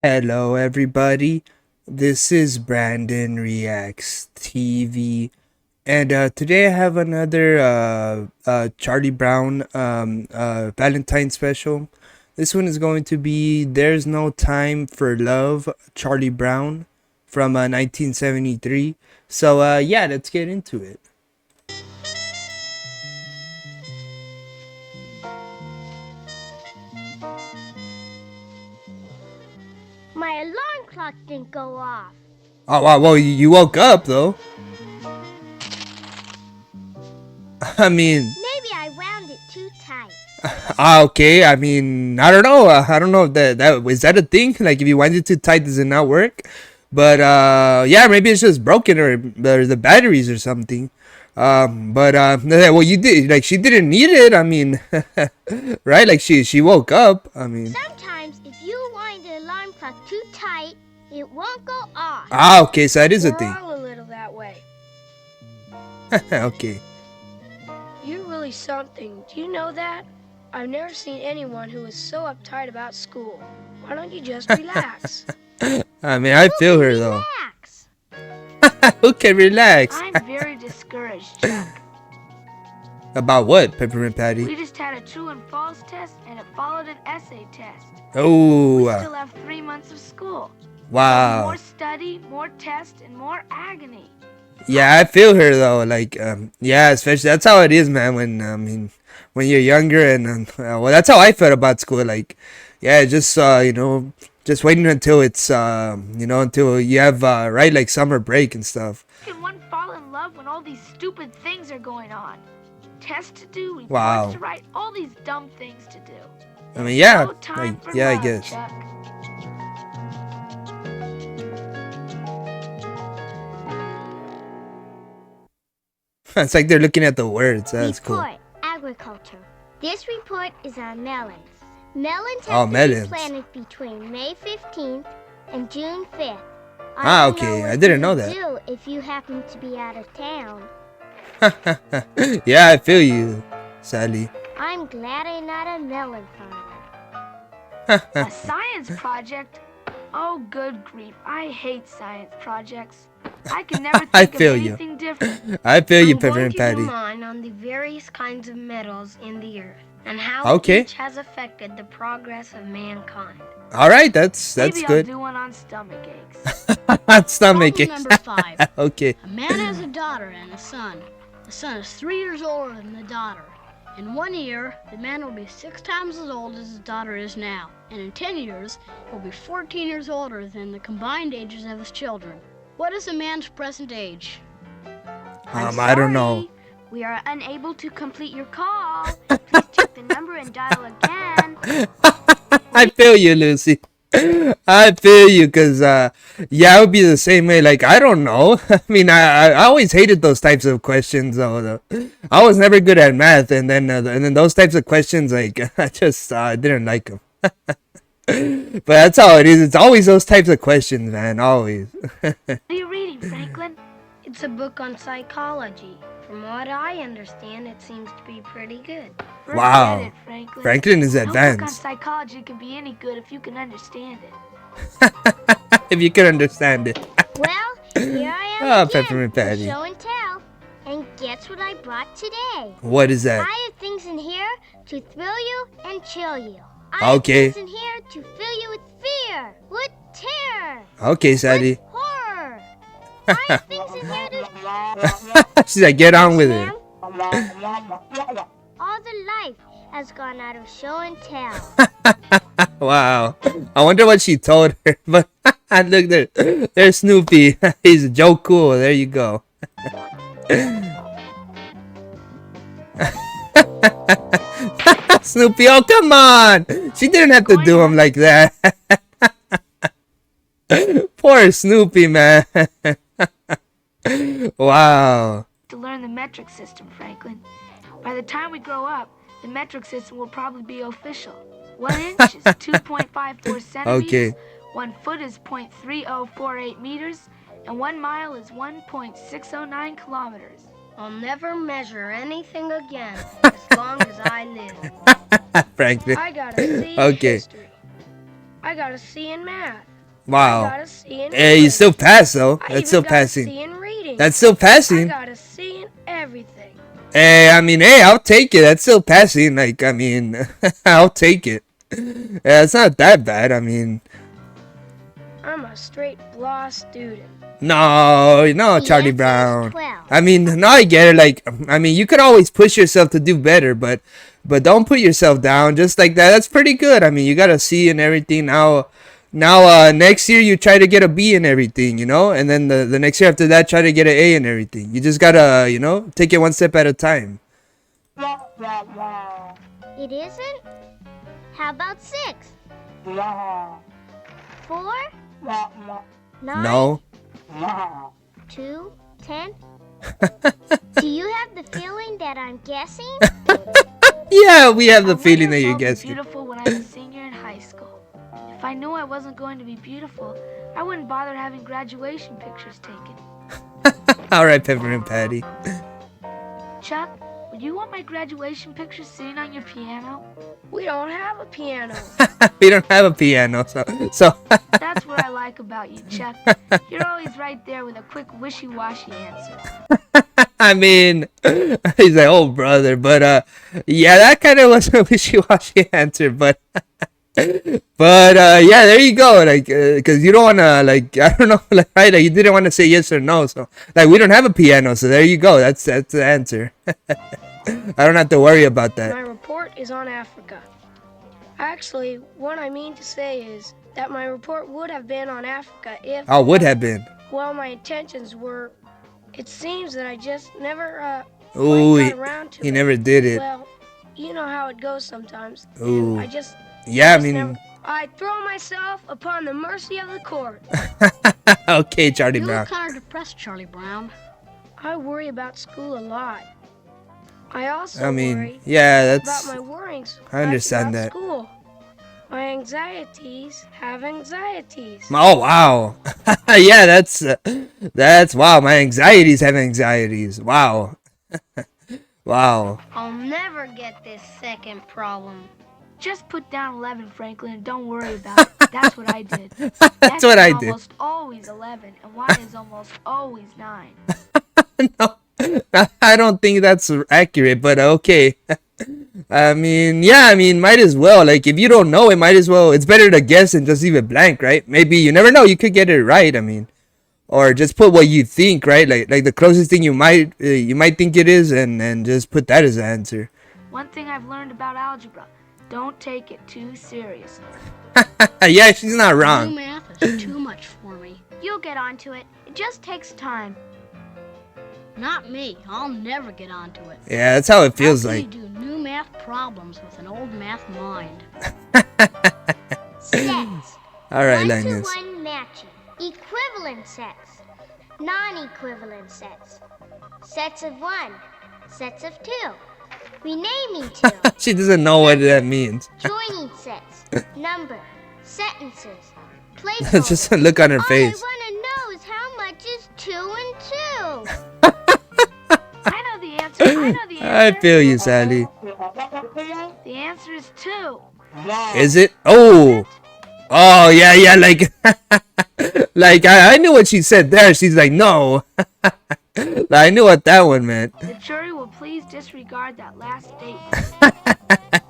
Hello, everybody. This is Brandon Reacts TV, and today I have another Charlie Brown Valentine special. This one is going to be "There's No Time for Love," Charlie Brown from 1973. So yeah, let's get into it. My alarm clock didn't go off. Oh wow, well you woke up though. I mean, Maybe I wound it too tight. okay. I mean, I don't know. I don't know if that is that a thing. Like, if you wind it too tight, does it not work? But yeah, maybe it's just broken or the batteries or something. But yeah, well, you did like she didn't need it. I mean, right? Like she woke up. I mean, Sometimes if you wind the alarm clock too tight, it won't go off. okay, so that is a We're thing. all a little that way. Okay. You're really something. Do you know that? I've never seen anyone who is so uptight about school. Why don't you just relax? I mean, I feel her though. Relax. Who can relax? I'm very discouraged, Chuck. About what, Peppermint Patty? We just had a true and false test, and it followed an essay test. Oh, We still have 3 months of school. wow. More study, more test, and more agony. Yeah, I feel her though. Like, yeah, especially that's how it is, man. When I mean, when you're younger, and well, that's how I felt about school. Like, yeah, just just waiting until it's until you have right, like summer break and stuff. How can one fall in love when all these stupid things are going on? Tests to do, reports Wow. to write, all these dumb things to do. I mean, yeah, No time like, for yeah, I love, guess. Chuck. It's like they're looking at the words. That's cool. Report, agriculture. This report is on melons. Melons Oh, have to melons. be planted between May 15th and June 5th. Ah, don't okay, what I didn't you know that. do if you happen to be out of town. Yeah, I feel you, Sally. I'm glad I'm not a melon farmer. A science project? Oh, good grief. I hate science projects. I can never think I feel of you. anything different. I feel you, I'm going Peppermint to Patty. do mine on the various kinds of metals in the earth and how Okay. each has affected the progress of mankind. All right, that's Maybe good. I'll do one on stomach aches. Stomach Problem aches. number 5. Okay. A man has a daughter and a son. The son is 3 years older than the daughter. In 1 year, the man will be 6 times as old as his daughter is now. And in 10 years, he'll be 14 years older than the combined ages of his children. What is a man's present age? I don't know. Sorry, we are unable to complete your call. Please check the number and dial again. I feel you, Lucy. I feel you, cause yeah, I would be the same way. Like, I don't know. I mean, I always hated those types of questions. Though I was never good at math, and then those types of questions, like I just didn't like them. But that's how it is. It's always those types of questions, man. Always. What are you reading, Franklin? It's a book on psychology. From what I understand, it seems to be pretty good. Wow. Forget it, Franklin. Franklin is No book on advanced. psychology can be any good if you can understand it. If you could understand it. Well, here I am Ah, again Peppermint for Patty. show and tell. And guess what I brought today? What is that? I have things in here to thrill you and chill you. I Okay. have things in here to fill you with fear, with terror, Okay, Sadie. with horror. I have things in here to She's like, get on with it. all the life has gone out of show and tell. Wow. I wonder what she told her. But look there. There's Snoopy. He's Joe Cool. There you go. Snoopy, oh come on. She didn't have to do him like that. Poor Snoopy, man. Wow. To learn the metric system, Franklin. By the time we grow up, the metric system will probably be official. 1 inch is 2.54 centimeters. Okay. 1 foot is 0.3048 meters. And 1 mile is 1.609 kilometers. I'll never measure anything again as long as I live. Franklin. I got a C in Okay. history. I got a C in math. I Wow. got a C in Hey, you English. still pass though. I That's even still got a C passing. in reading. That's still I passing. got a C in everything. Hey, I mean, hey, I'll take it. That's still passing. Like, I mean, I'll take it. Yeah, it's not that bad. I mean, I'm a straight blah student. no, The Charlie answer is Brown. 12. I mean, no, I get it. Like, I mean, you could always push yourself to do better, but don't put yourself down just like that. That's pretty good. I mean, you got a C and everything now. Next year you try to get a B and everything, and then the next year after that try to get an A and everything. You just gotta, take it one step at a time. It isn't? How about 6? 4? 9? No. 2? 10? Do you have the feeling that I'm guessing? Yeah, we have I the wonder feeling that if you're I'll be guessing. beautiful when I'm a senior in high school. If I knew I wasn't going to be beautiful, I wouldn't bother having graduation pictures taken. All right, Peppermint Patty. Chuck, would you want my graduation picture sitting on your piano? We don't have a piano. We don't have a piano, so. That's what I like about you, Chuck. You're always right there with a quick wishy-washy answer. I mean, he's like, oh brother, but yeah, that kind of was a wishy-washy answer, but yeah, there you go, like, cause you don't wanna, like, I don't know, like, right, like, you didn't want to say yes or no, so like, we don't have a piano, so there you go, that's the answer. I don't have to worry about My that. report is on Africa. Actually, what I mean to say is that my report would have been on Africa if... Oh, would have been. Well, my intentions were... It seems that I just never Ooh, quite got around to he it. never did it. Well, you know how it goes sometimes. Ooh. And I just... Yeah, I just mean, never- I throw myself upon the mercy of the court. okay, Charlie You Brown. look kind of depressed, Charlie Brown. I worry about school a lot. I also I mean, worry yeah, about that's. my worries. I understand about that. School. My anxieties have anxieties. Oh wow, yeah, that's wow. My anxieties have anxieties. Wow, wow. I'll never get this second problem. Just put down 11, Franklin, and don't worry about it. That's what I did. That's what I X is did. almost always 11, and Y is almost always 9. No, I don't think that's accurate, but okay. I mean, yeah, I mean, might as well. Like, if you don't know it, might as well. It's better to guess and just leave it blank, right? Maybe you never know. You could get it right. I mean, or just put what you think, right? Like the closest thing you might think it is, and just put that as the answer. One thing I've learned about algebra, don't take it too seriously. Yeah, she's not New wrong. math is too much for me. You'll get onto it. It just takes time. Not me. I'll never get onto it. Yeah, that's how it feels How can like. you do new math problems with an old math mind? Sets. All right, 1 to Linus. 1 matching. Equivalent sets. Non-equivalent sets. Sets of 1. Sets of 2. Renaming 2. She doesn't know what that means. Joining sets. Number. Sentences. Placeholders. Just look on her All face. I want to know is how much is 2 and 2. I know the answer. I know the I answer. feel you, Sally. The answer is 2. Is it? Oh. Oh, yeah, like, like, I knew what she said there. She's like, no. I knew what that one meant. The jury will please disregard that last statement.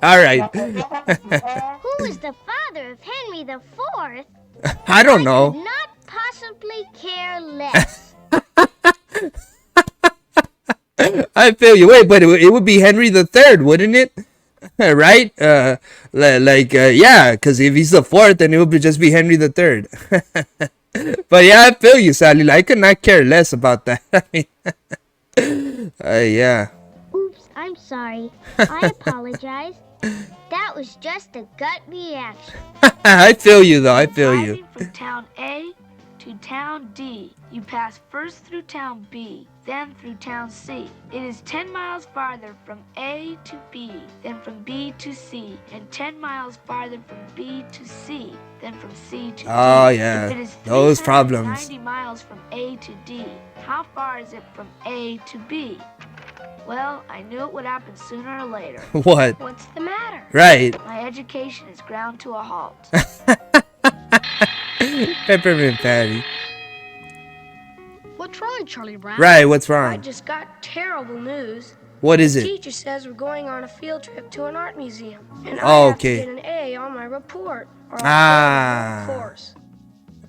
All right. Who is the father of Henry the Fourth? I don't Could know. not possibly care less. I feel you. Wait, but it would be Henry the Third, wouldn't it? Right? Yeah, because if he's the fourth, then it would just be Henry the Third. But yeah, I feel you, Sally. Like, I could not care less about that. I mean, yeah. Oops, I'm sorry. I apologize. That was just a gut reaction. I feel you, though. I feel you. Driving from town A to town D, you pass first through town B, then through town C. It is 10 miles farther from A to B than from B to C, and 10 miles farther from B to C than from C to D. Oh, yeah. If it is Those problems. 390 miles from A to D, how far is it from A to B? Well, I knew it would happen sooner or later. What? What's the matter? Right. My education is ground to a halt. Peppermint Patty. What's wrong, Charlie Brown? Right, what's I wrong? just got terrible news. What is The it? teacher says we're going on a field trip to an art museum, and Oh, I have okay. to get an A on my report, or I'll Ah. fail the whole course.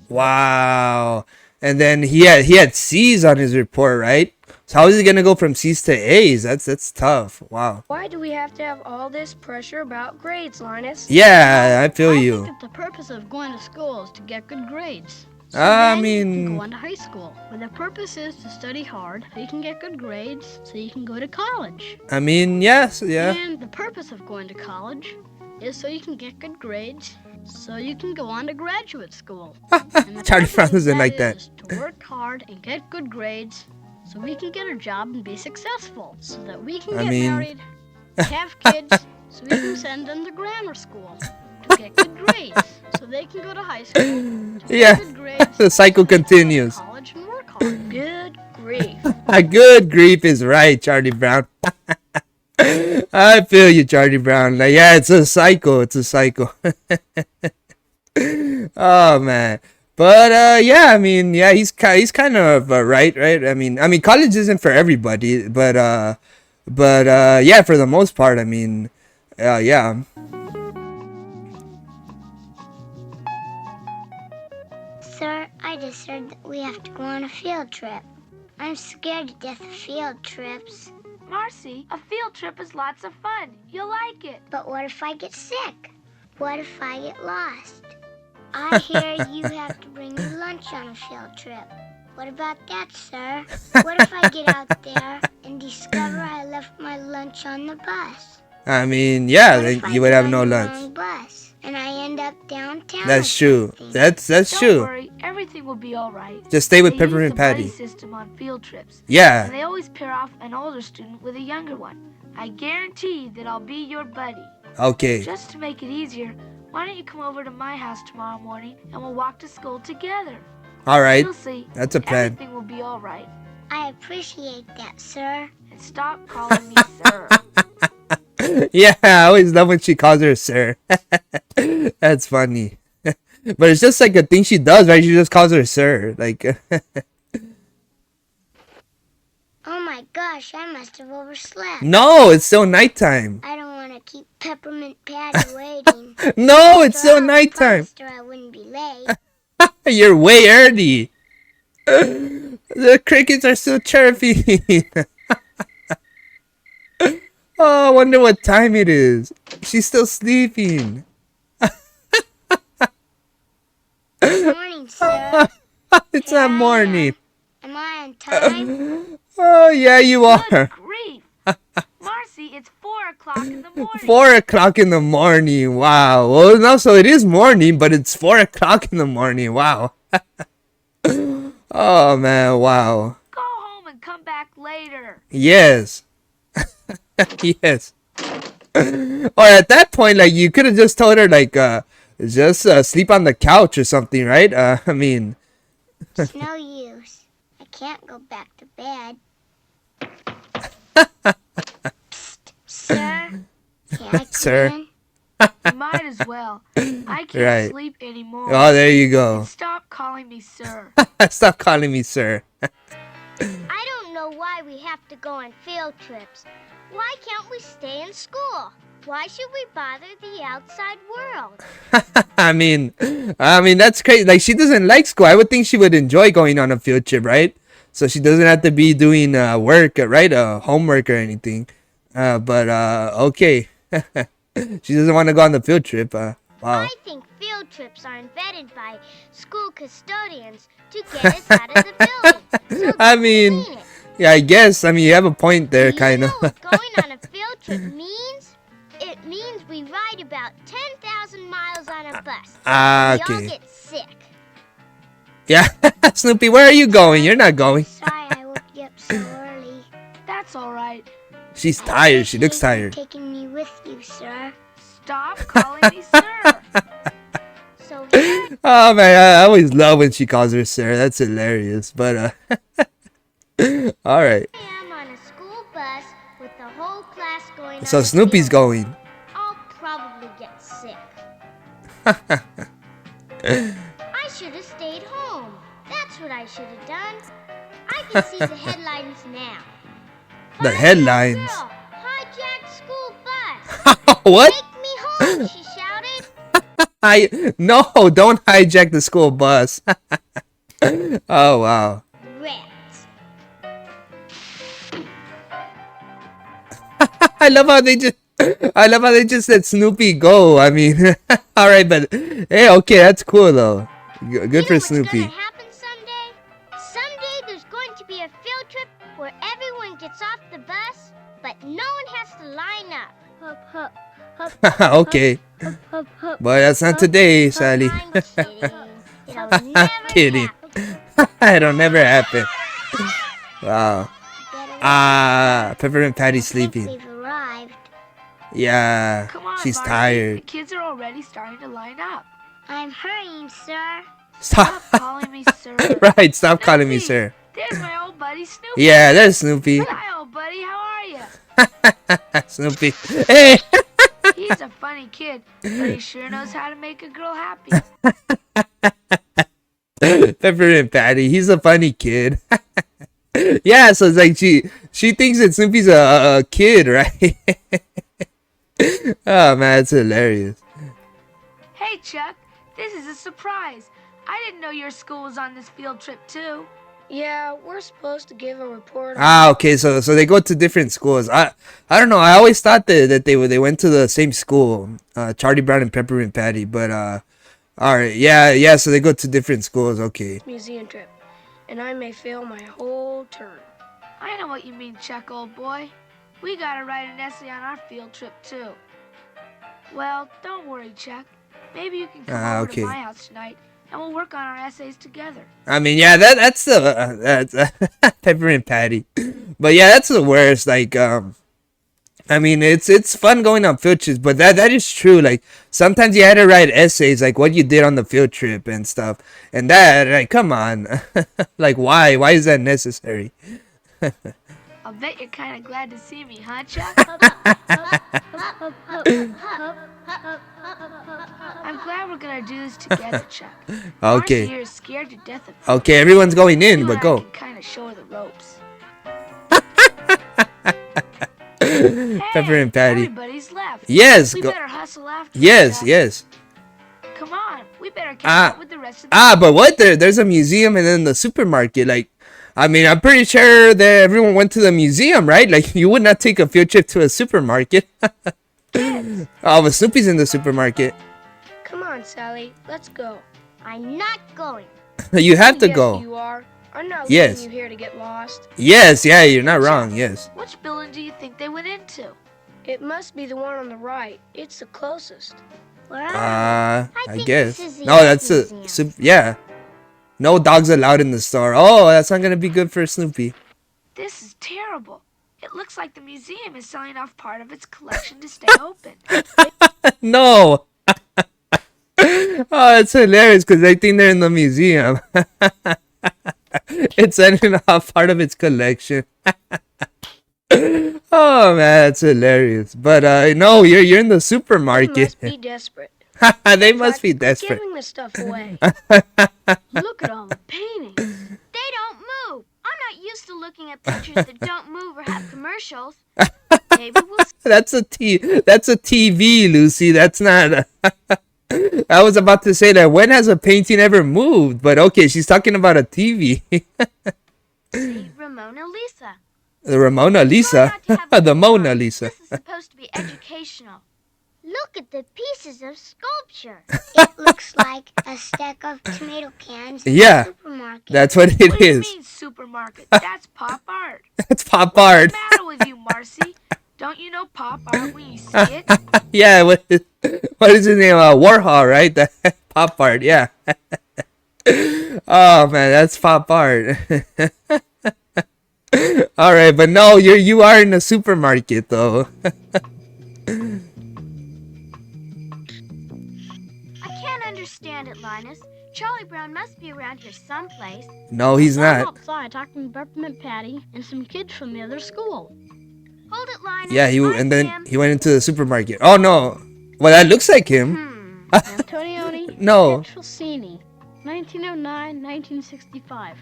Wow. And then he had C's on his report, right? So how is he gonna go from C's to A's? That's tough. Wow. Why do we have to have all this pressure about grades, Linus? Yeah, I feel I you. think that the purpose of going to school is to get good grades. So I then you can mean, go on to high school, where the purpose is to study hard so you can get good grades so you can go to college. yes, yeah. And the purpose of going to college is so you can get good grades so you can go on to graduate school. And the Charlie purpose Brown of doesn't like that. is to work hard and get good grades so we can get a job and be successful, so that we can I get mean- married, have kids, so we can send them to grammar school to get good grades, so they can go to high school to Yeah. get good grades. The cycle so they can go to continues. college and work hard. Good grief. A good grief is right, Charlie Brown. I feel you, Charlie Brown. Like, yeah, it's a cycle. It's a cycle. Oh man. But yeah, I mean, yeah, he's kind of right. I mean, college isn't for everybody, but yeah, for the most part, I mean, yeah. Sir, I just heard that we have to go on a field trip. I'm scared to death of field trips. Marcy, a field trip is lots of fun. You'll like it. But what if I get sick? What if I get lost? I hear you have to bring your lunch on a field trip. What about that, sir? What if I get out there and discover I left my lunch on the bus? I mean, yeah, What if then I you would get have on no the lunch. wrong bus and I end up downtown? That's or true. something? That's Don't true. worry, everything will be all right. Just stay with They use Peppermint the buddy Patty. system on field trips, and Yeah. they always pair off an older student with a younger one. I guarantee that I'll be your buddy. Okay. Just to make it easier, why don't you come over to my house tomorrow morning and we'll walk to school together? All right. You'll see. That's a plan. Everything will be all right. I appreciate that, sir. And stop calling me sir. Yeah, I always love when she calls her sir. That's funny. But it's just like a thing she does, right? She just calls her sir. Like, Oh my gosh, I must have overslept. no, it's still nighttime. I don't want to keep Peppermint Patty waiting. No, it's After still all, I nighttime. promised her I wouldn't be late. You're way early. The crickets are still chirping. Oh, I wonder what time it is. She's still sleeping. Good morning, sir. It's not morning. Am I on time? Oh, yeah, you Good are. grief. Marcy, it's 4 o'clock in the morning. 4 o'clock in the morning. Wow. Well, no, so it is morning, but it's 4 o'clock in the morning. Wow. Oh, man. Wow. Go home and come back later. Yes. Yes. Or at that point, like, you could have just told her, like, just sleep on the couch or something, right? I mean, It's no use. I can't go back to bed. Psst, sir. Can I come Sir. in? You might as well. I can't Right. sleep anymore. Oh, there you go. Stop calling me sir. Stop calling me sir. I don't know why we have to go on field trips. Why can't we stay in school? Why should we bother the outside world? I mean, that's crazy. Like, she doesn't like school. I would think she would enjoy going on a field trip, right? So she doesn't have to be doing work, right? Homework or anything. But okay. She doesn't want to go on the field trip. Wow. I think field trips are invented by school custodians to get us out of the building. So I they mean, clean it. yeah, I guess. I mean, you have a point there, Do kind you of. know what going on a field trip means? It means we ride about 10,000 miles on a bus. Ah, We all okay. get sick. Yeah. Snoopy, where are you going? You're not going. Sorry I woke you up so early. That's all right. She's I tired. She looks appreciate you tired. taking me with you, sir. Stop calling me sir. So here Oh man, I always love when she calls her sir. That's hilarious. But all right. I am on a school bus with the whole class going So on a Snoopy's field. going. I'll probably get sick. I should have stayed home. That's what I should have done. I can see the headlines now. The headlines. Girl, hijacked school bus. What? Take me home, she shouted. No, don't hijack the school bus. Oh wow. Rats. I love how they just said Snoopy go. I mean, all right, but hey, okay, that's cool though. Good for Snoopy. You know what's gonna happen someday? Someday there's going to be a field trip where everyone gets off the bus, but no one has to line up. Hup, hup, hup, Okay, hup, hup, hup, but that's not today, Sally. I'm kidding. It'll never Kidding. happen. It'll never happen. Wow. Ah, Peppermint Patty's I think sleeping. they've arrived. Yeah, Come on, she's Marty. tired. The kids are already starting to line up. I'm hurrying, sir. Stop. Stop calling me sir. Right, stop calling me Snoopy, sir. There's my old buddy Snoopy. Yeah, there's Snoopy. Hi, old buddy. How are you? Snoopy. Hey. He's a funny kid, but he sure knows how to make a girl happy. Peppermint Patty, he's a funny kid. Yeah, so it's like she thinks that Snoopy's a kid, right? Oh man, it's hilarious. Hey, Chuck. This is a surprise. I didn't know your school was on this field trip, too. Yeah, we're supposed to give a report on Ah, okay, so they go to different schools. I don't know. I always thought that they went to the same school, Charlie Brown and Peppermint Patty. But all right, yeah. So they go to different schools. Okay. the museum trip, and I may fail my whole term. I know what you mean, Chuck, old boy. We gotta write an essay on our field trip, too. Well, don't worry, Chuck. Maybe you can come over okay. to my house tonight, and we'll work on our essays together. I mean, yeah, that's the that's Peppermint Patty. But yeah, that's the worst. Like, I mean, it's fun going on field trips, but that is true. Like, sometimes you had to write essays, like what you did on the field trip and stuff. And that, like, come on, like, why is that necessary? I'll bet you're kind of glad to see me, huh, Chuck? I'm glad we're gonna do this together, Chuck. Marcy Okay, here is scared to death of okay, everyone's going in, you but and I go. can kind of show her the ropes. Peppermint Patty. Everybody's left. Yes, We go. better hustle after. Yes, Chuck. yes. Come on, we better catch Ah, up with the rest of the. but what? There's a museum and then the supermarket. Like, I mean, I'm pretty sure that everyone went to the museum, right? Like, you would not take a field trip to a supermarket. Oh, but Snoopy's in the supermarket. Come on, Sally, let's go. I'm not going. You have to Yes, go. you are. I'm not Yes. leaving you here to get lost. Yes, yeah, you're not wrong. Yes. Which building do you think they went into? It must be the one on the right. It's the closest. Where I think guess. this is the No, art that's a museum. yeah. No dogs allowed in the store. Oh, that's not gonna be good for Snoopy. This is terrible. It looks like the museum is selling off part of its collection to stay open. No. Oh, it's hilarious because they think they're in the museum. It's sending off part of its collection. Oh man, that's hilarious. But no, you're in the They supermarket. must be desperate. They must be Quit desperate. giving the stuff away. Look at all the paintings. They don't move. I'm not used to looking at pictures that don't move or have commercials. Maybe we'll That's a TV, Lucy. That's not. I was about to say that. When has a painting ever moved? But okay, she's talking about a TV. see Ramona Lisa. The Ramona Lisa, the Mona Lisa. This is supposed to be educational. Look at the pieces of sculpture. It looks like a stack of tomato cans Yeah. in a supermarket. That's what What it do you is. mean supermarket? That's pop art. That's pop art. What's the matter with you, Marcy? Don't you know pop art when you see it? Yeah. What is his name? Warhol, right? The pop art. Yeah. Oh man, that's pop art. All right, but no, you are in a supermarket though. I can't understand it, Linus. Charlie Brown must be around here someplace. No, he's I'm not. outside talking to Peppermint Patty and some kids from the other school. Hold it, Linus. Yeah, I and then am. he went into the supermarket. Oh no. Well, that looks like him. Antonioni No. Petrosini. 1909, 1965.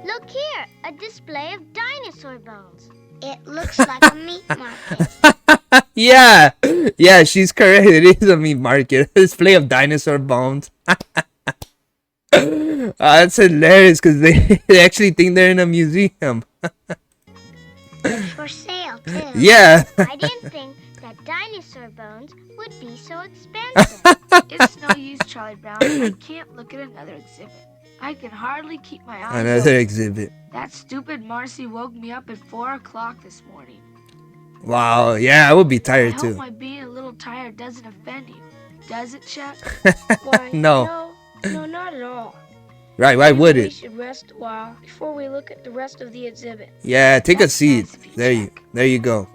Look here, a display of dinosaur bones. It looks like a meat market. Yeah, yeah, she's correct. It is a meat market. Display of dinosaur bones. That's hilarious because they actually think they're in a museum. It's for sale, too. Yeah. I didn't think that dinosaur bones would be so expensive. It's no use, Charlie Brown. I can't look at another exhibit. I can hardly keep my eyes Another open. exhibit. That stupid Marcy woke me up at 4 o'clock this morning. Wow. Yeah, I would be I tired hope too. my being a little tired doesn't offend you. Does it, Chuck? Why, No. No, not at all. Right, why would We it? should rest a while before we look at the rest of the exhibit. Yeah, take a That's seat. nice of you, There you Chuck. there you go.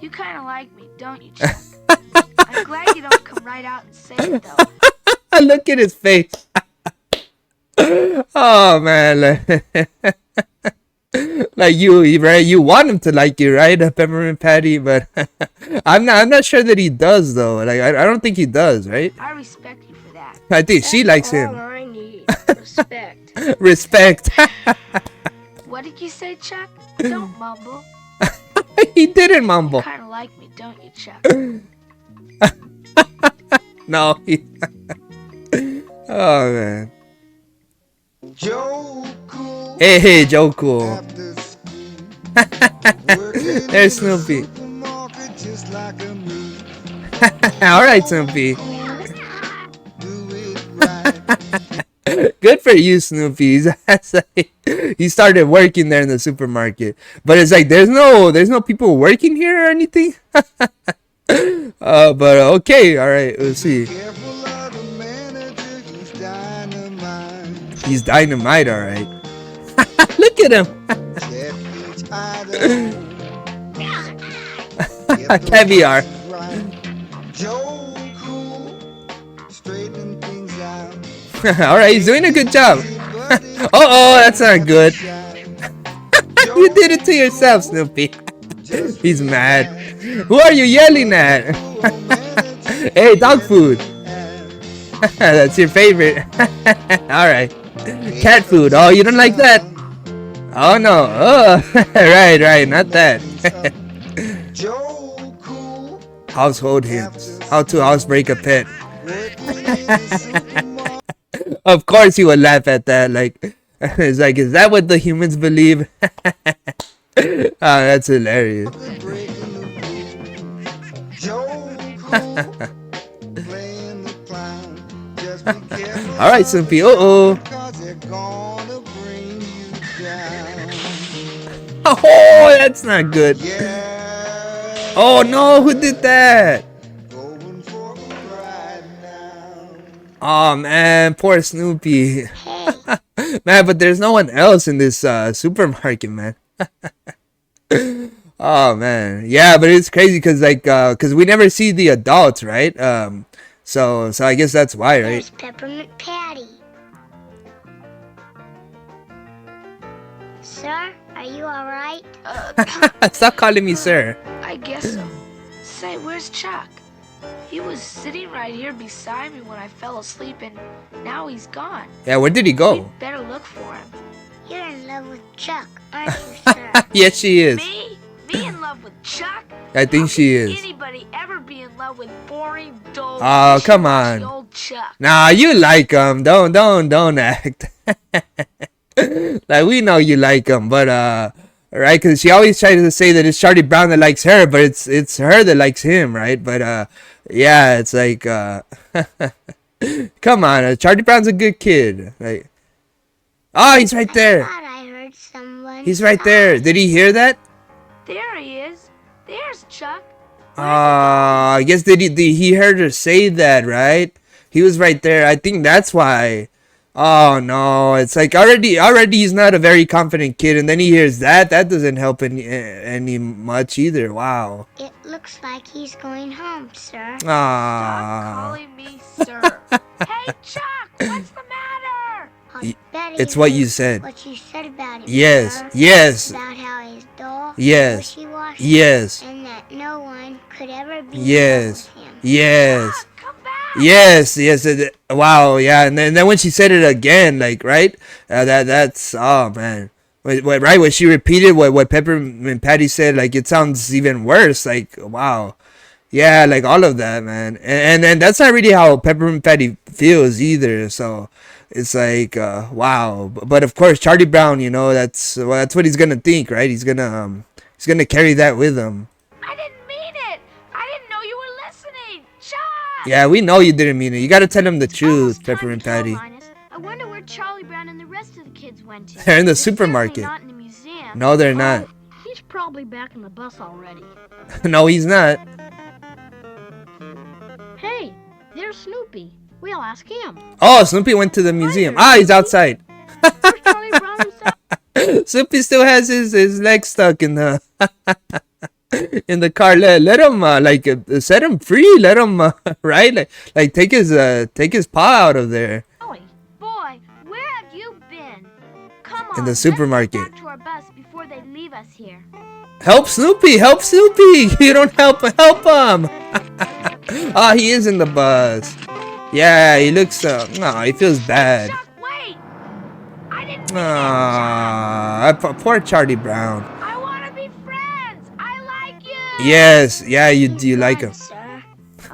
You kind of like me, don't you, Chuck? I'm glad you don't come right out and say it, though. Look at his face. Oh man. Like you, right? You want him to like you, right? Peppermint Patty, but I'm not sure that he does though. Like I don't think he does, right? I respect you for that. I think she likes All him. I need. Respect. Respect. What did you say, Chuck? Don't mumble. He didn't mumble. You kind of like me, don't you, Chuck? No. Oh man. Hey, Joe Cool. There's Snoopy. All right, Snoopy. Good for you, Snoopy. He started working there in the supermarket, but it's like there's no people working here or anything. But okay, all right. We'll see. He's dynamite, all right. Look at him. Caviar. All right, he's doing a good job. Oh, that's not good. You did it to yourself, Snoopy. He's mad. Who are you yelling at? Hey, dog food. That's your favorite. All right. Cat food. Oh, you don't like that? Oh no. Oh, right. Not that. Household hints. How to housebreak a pet. Of course you would laugh at that. Like, it's like, is that what the humans believe? That's hilarious. All right, Snoopy. Oh, that's not good. Oh no, who did that? Oh man, poor Snoopy. Man, but there's no one else in this supermarket, man. Oh man, yeah, but it's crazy because we never see the adults, right? So I guess that's why, right? There's Peppermint Patty. Sir, are you all right? Stop calling me sir. I guess so. Say, where's Chuck? He was sitting right here beside me when I fell asleep, and now he's gone. Yeah, where did he We go? better look for him. You're in love with Chuck, aren't you, sir? Yes, she is. Me? Me in love with Chuck? I think How she could is. anybody ever be in love with boring, dull, Oh, come wishy-washy on. old Chuck? Nah, you like him. Don't act. Like, we know you like him, but right? Because she always tries to say that it's Charlie Brown that likes her, but it's her that likes him, right? But yeah, it's like come on, Charlie Brown's a good kid. Like, oh, he's right I there. thought I heard someone. He's right there. Did he hear that? There he is. There's Chuck. I guess did he heard her say that, right? He was right there. I think that's why. Oh no, it's like already he's not a very confident kid, and then he hears that. That doesn't help any much either. Wow. It looks like he's going home, sir. Stop Ah. calling me sir. Hey, Chuck, what's the matter? I'll bet It's he what heard you said. What you said about him, Yes, sir. yes, About how he's dull, yes, wishy-washy, yes, and that no one could ever be yes, in love with him. yes. Chuck, come back. Yes, yes. Wow, yeah. And then when she said it again, like right, that's oh man. Right when she repeated what Peppermint Patty said, like it sounds even worse. Like wow, yeah, like all of that, man. And that's not really how Peppermint Patty feels either. So it's like wow. But of course, Charlie Brown, that's what he's gonna think, right? He's gonna carry that with him. I didn't mean it. I didn't know you were listening. Chuck! Yeah, we know you didn't mean it. You gotta tell him the It's truth, almost time Peppermint to go, Patty. Linus. I wonder where Charlie Brown and the rest of the kids went to. They're in the Certainly supermarket. not in the museum. No, they're not. He's probably back in the bus already. No, he's not. Hey, there's Snoopy. We'll ask him. Oh, Snoopy went to the museum. Ah, he's outside. Where's Charlie Brown himself? Snoopy still has his leg stuck in the in the car. Let him set him free. Let him right like take his paw out of there Boy, where have you been? Come on, in the let's get supermarket. back to our bus before they leave us here. Help Snoopy! Help Snoopy! You don't help him. Ah, he is in the bus. Yeah, he looks. No, he feels bad. Chuck, wait! I didn't mean it, Ah, poor Charlie Brown. Chuck. I want to be friends. I like you. Yes, yeah, you like him. Sir.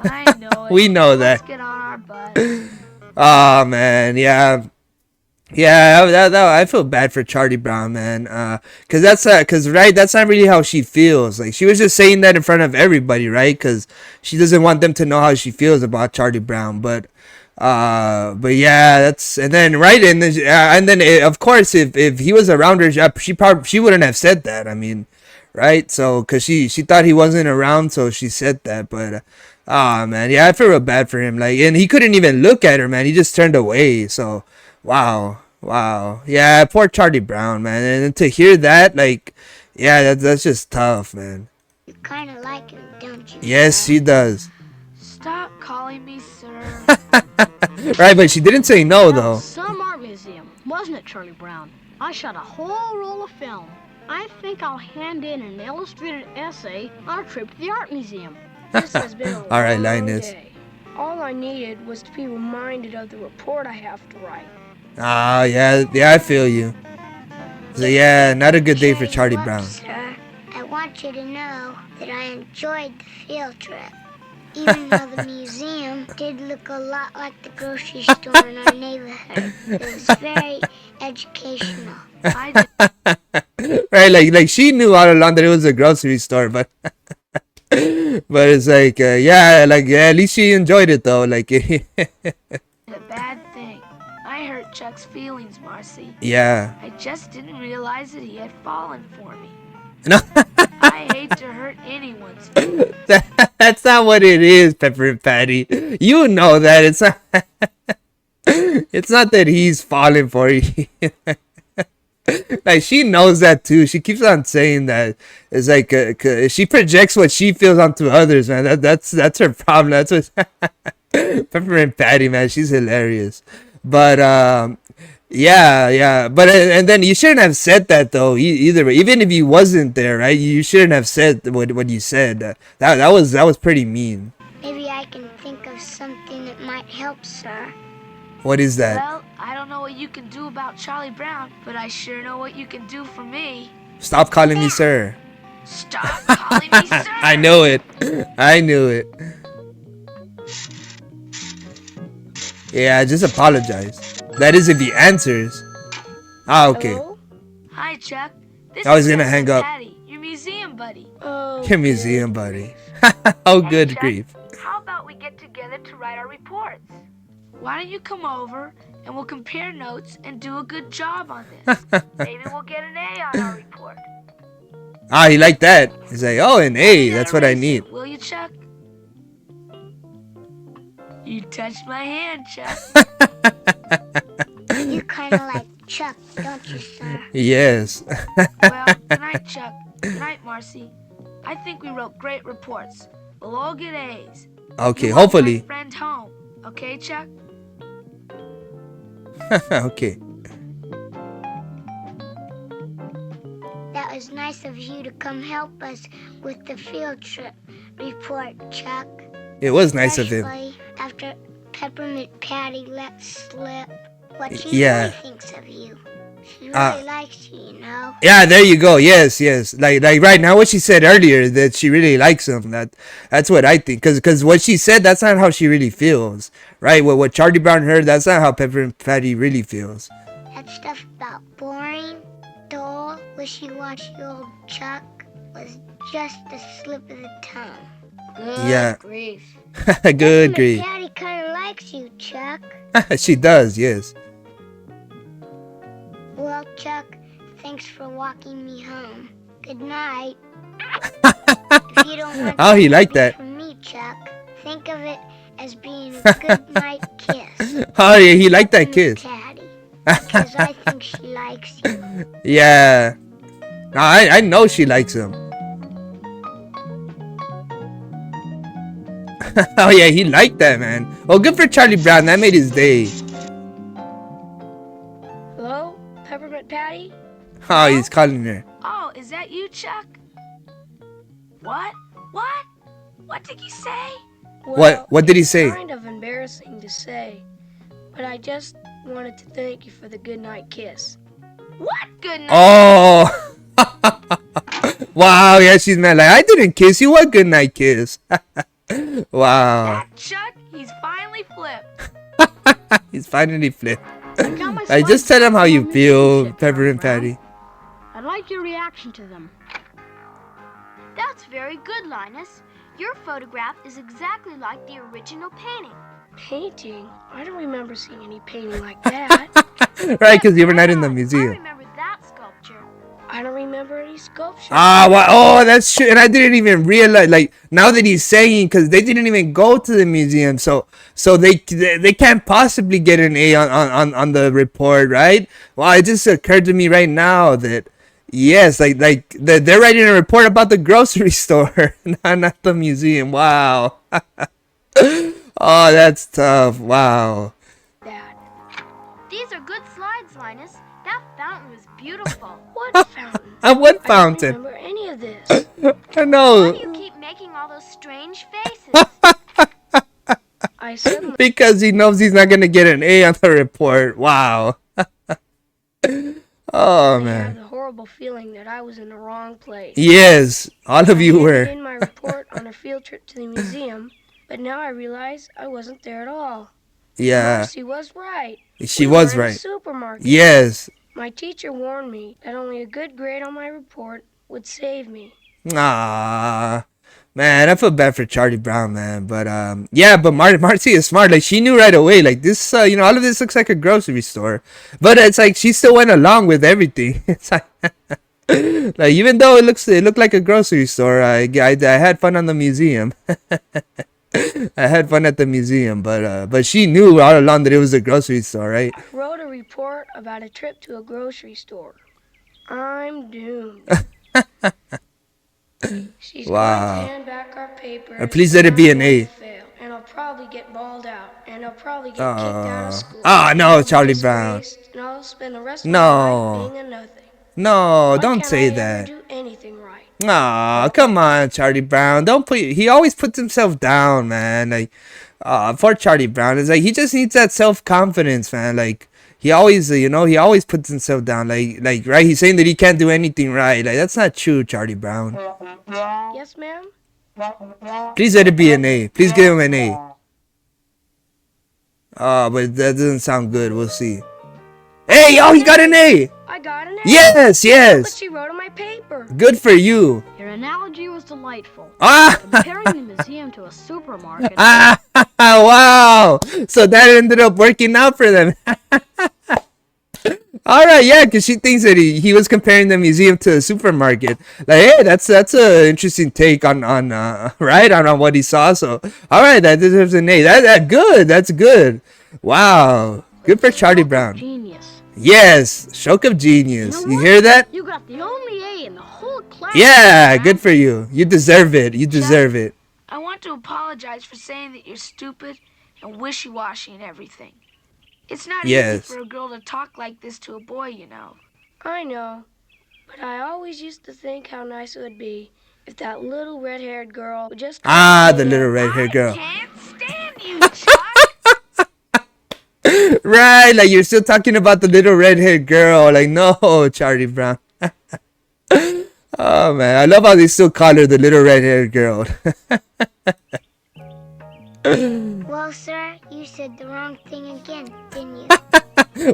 I know it. We know Let's that. get on our bus. Oh man, yeah. Yeah, that I feel bad for Charlie Brown, man. Cause right, that's not really how she feels. Like she was just saying that in front of everybody, right? Cause she doesn't want them to know how she feels about Charlie Brown. But yeah, that's and then right and then of course if he was around her, she wouldn't have said that. I mean, right? So cause she thought he wasn't around, so she said that. But ah man, yeah, I feel real bad for him. Like, and he couldn't even look at her, man. He just turned away. So. Wow. Yeah, poor Charlie Brown, man. And then to hear that, like, yeah, that's just tough, man. You kind of like him, don't you? Yes, sir? she does. Stop calling me sir. Right, but she didn't say no, though. Some art museum, wasn't it, Charlie Brown? I shot a whole roll of film. I think I'll hand in an illustrated essay on a trip to the art museum. This has been a All right, long Linus. day. All I needed was to be reminded of the report I have to write. Ah, yeah, I feel you. So, yeah, not a good day for Cheer you Charlie up, Brown. Sir. I want you to know that I enjoyed the field trip. Even though the museum did look a lot like the grocery store in our neighborhood. It was very educational. I did. Right, like she knew all along that it was a grocery store, but but it's like, yeah, like at least she enjoyed it though. Like, a bad thing. I hurt Chuck's feelings, Marcy. yeah. I just didn't realize that he had fallen for me. No. I hate to hurt anyone's feelings. That's not what it is, Peppermint Patty. You know that it's not. It's not that he's falling for you. Like she knows that too. She keeps on saying that. It's like she projects what she feels onto others, man. That's her problem. That's what Peppermint Patty, man. She's hilarious. But yeah. But and then you shouldn't have said that though. Either way, even if you wasn't there, right? You shouldn't have said what you said. That was pretty mean. Maybe I can think of something that might help, sir. What is that? Well, I don't know what you can do about Charlie Brown, but I sure know what you can do for me. Stop calling me sir. Stop calling me sir. I know it. I knew it. Yeah, just apologize. That is if he answers. Ah, okay. Hello? Hi, Chuck. This I was is gonna hang Peppermint up. Patty, your museum buddy. Oh, Your museum buddy. Oh, good Chuck. grief. How about we get together to write our reports? Why don't you come over and we'll compare notes and do a good job on this? Maybe we'll get an A on our report. Ah, he liked that. He's like, oh, an A. Yeah, That's what I erase need. it, will you, Chuck? You touched my hand, Chuck. You kind of like Chuck, don't you, sir? Yes. Well, good night, Chuck. Good night, Marcy. I think we wrote great reports. We'll all get A's. Okay, You want my hopefully. friend home, okay, Chuck? Okay. That was nice of you to come help us with the field trip report, Chuck. It was nice of him. Especially after Peppermint Patty let slip what she Yeah. really thinks of you. She really likes you, you know. Yeah, there you go. Yes, yes. Like right now, what she said earlier that she really likes him. That's what I think. Cause what she said, that's not how she really feels, right? What Charlie Brown heard, that's not how Peppermint Patty really feels. That stuff about boring, dull, wishy-washy old Chuck was just a slip of the tongue. Yeah. Grief. Good grief. Daddy kind of likes you, Chuck. She does. Yes. Well, Chuck, thanks for walking me home. Good night. If you don't want Oh, he liked that. from me, Chuck, think of it as being a good night kiss. Oh yeah, he liked that kiss. Patty, because I think she likes you. Yeah. No, I know she likes him. Oh yeah, he liked that, man. Well, good for Charlie Brown. That made his day. Hello, Peppermint Patty? Oh, he's calling her. Oh, is that you, Chuck? What? What? What did he say? Well, What did he it's say? kind of embarrassing to say, but I just wanted to thank you for the goodnight kiss. What good night? Oh. Wow, yeah, she's mad. Like, I didn't kiss you. What good night kiss. Wow. That Chuck, he's finally flipped. He's finally flipped. I got my I just slides tell him how back you on the feel, shit, Peppermint Charlie Patty. Brown. I'd like your reaction to them. That's very good, Linus. Your photograph is exactly like the original painting. Painting? I don't remember seeing any painting like that. Right, because you were not in the I museum. remember that sculpture. I don't remember any sculpture. Ah, wow. Oh, that's true. And I didn't even realize, like, now that he's saying, because they didn't even go to the museum, so they can't possibly get an A on the report, right? Wow, it just occurred to me right now that, yes, they're writing a report about the grocery store, not the museum. Wow. Oh, that's tough. Wow. Dad. These are good slides, Linus. That fountain was beautiful. What fountain? What I don't fountain? remember any of this. I Why know. do you keep making all those strange faces? I suddenly Because he knows he's not going to get an A on the report. Wow. Oh, had man. the horrible feeling that I was in the wrong place. Yes, all of you I were. handed in my report on a field trip to the museum, but now I realize I wasn't there at all. Yeah, Marcy was right. she We was were in a right. supermarket. Yes. My teacher warned me that only a good grade on my report would save me. Ah, man, I feel bad for Charlie Brown, man. But yeah, but Marcy is smart. Like, she knew right away. Like, this, all of this looks like a grocery store. But it's like she still went along with everything. It's like, like, even though it looked like a grocery store, I had fun on the museum. I had fun at the museum, but she knew all along that it was a grocery store, right? I wrote a report about a trip to a grocery store. I'm doomed. She's Wow. going to hand back our papers. Please let it be an A. Fail, and I'll probably get balled out, and I'll probably get kicked out of school. Oh, no, I'll be Charlie Brown. disgraced, and I'll spend the rest of No. my life being a nothing. No, Why don't can't say I that. Ever do anything right? Aw, come on, Charlie Brown. Don't put. He always puts himself down, man. Like, for Charlie Brown, it's like he just needs that self-confidence, man. Like, he always, he always puts himself down. Like, right? He's saying that he can't do anything right. Like, that's not true, Charlie Brown. Yes, ma'am? Please let it be an A. Please give him an A. Oh, but that doesn't sound good. We'll see. Hey, oh, he got an A. I got an A. Yes, But yes. she wrote on my paper. Good for you. Your analogy was delightful. Ah. Comparing the museum to a supermarket. Ah, wow. So that ended up working out for them. All right, yeah, because she thinks that he was comparing the museum to a supermarket. Like, hey, that's a interesting take on right on what he saw. So, all right, that deserves an A. That good. That's good. Wow, good for Charlie Brown. Genius. Yes, stroke of genius. You know You what? hear that? You got the only A in the whole class. Yeah, man. good for you. You deserve it. You deserve it. I want to apologize for saying that you're stupid and wishy-washy and everything. It's not Yes. easy for a girl to talk like this to a boy, you know. I know. But I always used to think how nice it would be if that little red-haired girl would just... Ah, the little red-haired girl. I can't stand you, Chuck. Right, like you're still talking about the little red-haired girl. Like, no, Charlie Brown. Oh man, I love how they still call her the little red-haired girl. Well, sir, you said the wrong thing again, didn't you?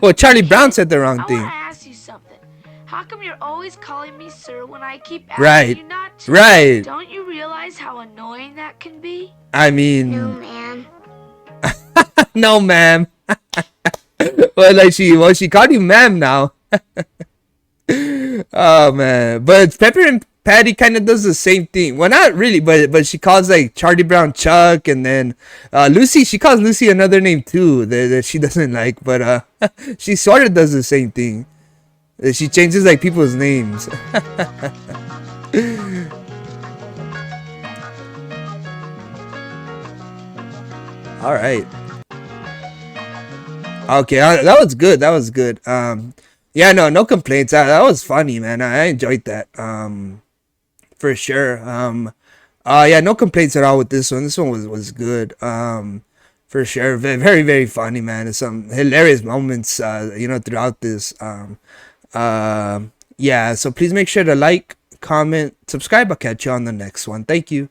Well, Charlie Brown said the wrong I want thing. to ask you something. How come you're always calling me sir when I keep asking Right. you not to? Right. Don't you realize how annoying that can be? I mean, No, ma'am. no, ma'am. Well, like she called you ma'am now. Oh man, but Peppermint Patty kind of does the same thing. Well, not really, but she calls like Charlie Brown Chuck, and then Lucy. She calls Lucy another name too that she doesn't like, but she sort of does the same thing. She changes like people's names. All right. Okay, that was good. That was good. Yeah, no complaints. That was funny, man. I enjoyed that. For sure. Yeah, no complaints at all with this one. This one was good. For sure. Very, very funny, man. There's some hilarious moments, throughout this. Yeah. So please make sure to like, comment, subscribe. I'll catch you on the next one. Thank you.